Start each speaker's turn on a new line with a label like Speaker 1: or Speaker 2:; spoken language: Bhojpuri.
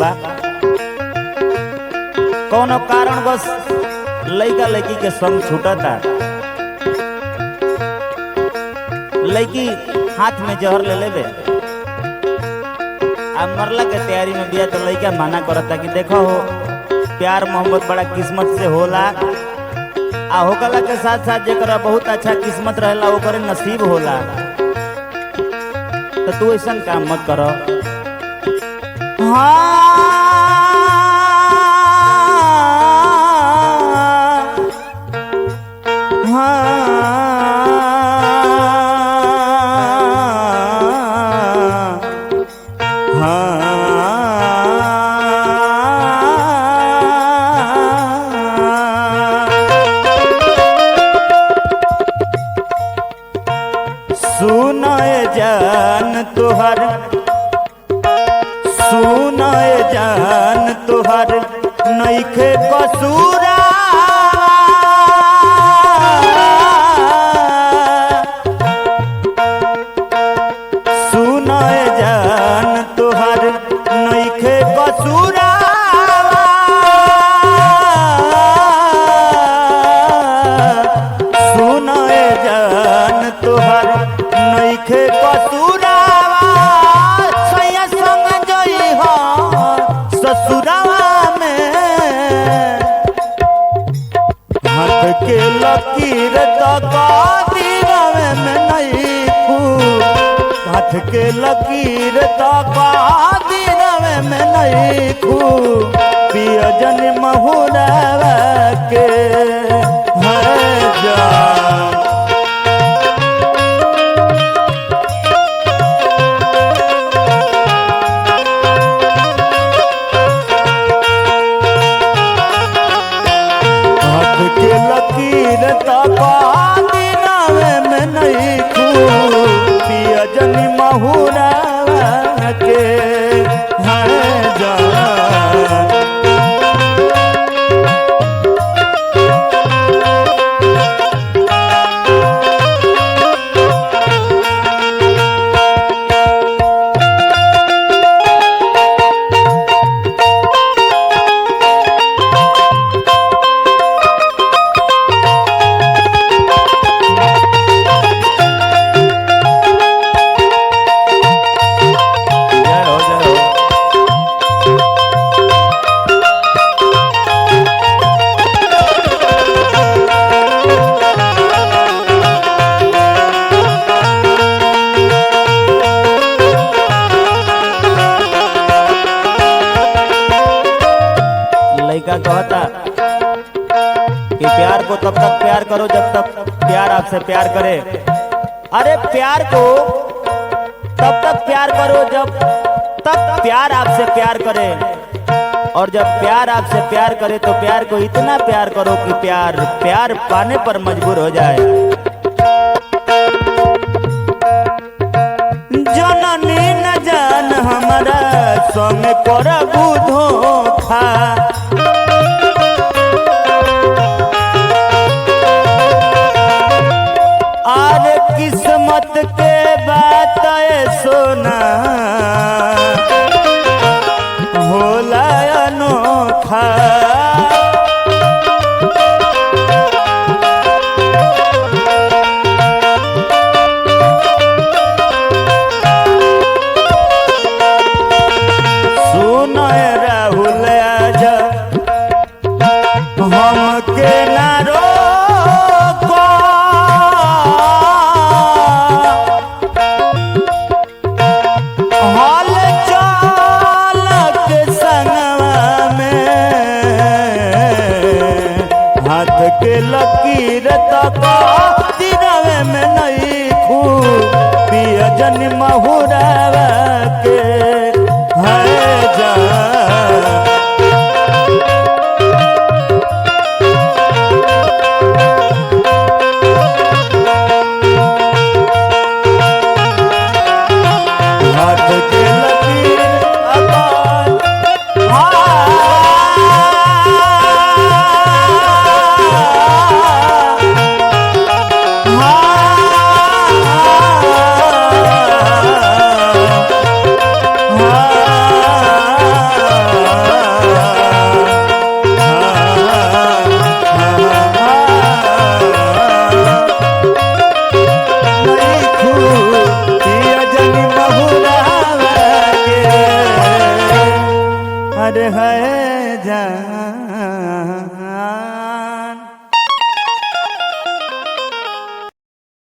Speaker 1: बा। कौनो कारण बस लड़का लड़की के संग छूटता, लड़की हाथ में जहर ले लेबे आ मरला के तैयारी में बिया, तो लड़का मना करता कि देखो हो प्यार मोहब्बत बड़ा किस्मत से होला, आ होकला के साथ साथ जेकरा बहुत अच्छा किस्मत रहेला ओकरे नसीब होला। तो तू ऐसा काम मत करो।
Speaker 2: सुनाए जान तुहर, सुनाए जान तुहर नइखे कसूरा, सुनाए जान तुहर नइखे कसूरा, सुनाए जान तुहर नइखे कसूरावा, सैया संग जई हो ससुरावा में, हाथ के लकीर तो दिलवे में नहीं खूब, हाथ के लकीर तो दिलवे में नहीं खूब, पिया जन महुरावा के है जान। के लकीर दिनावे में नहीं खूब, पिया जनी महुरा के है जान।
Speaker 1: लड़का कहता कि प्यार को तब तक प्यार करो जब तक प्यार आपसे प्यार करे। अरे प्यार को तब तक प्यार करो जब तक प्यार आपसे प्यार करे, और जब प्यार आपसे प्यार करे तो प्यार को इतना प्यार करो कि प्यार प्यार पाने पर मजबूर हो जाए।
Speaker 2: जननी न जान हमारा संग करबू धोखा, आर किस्मत के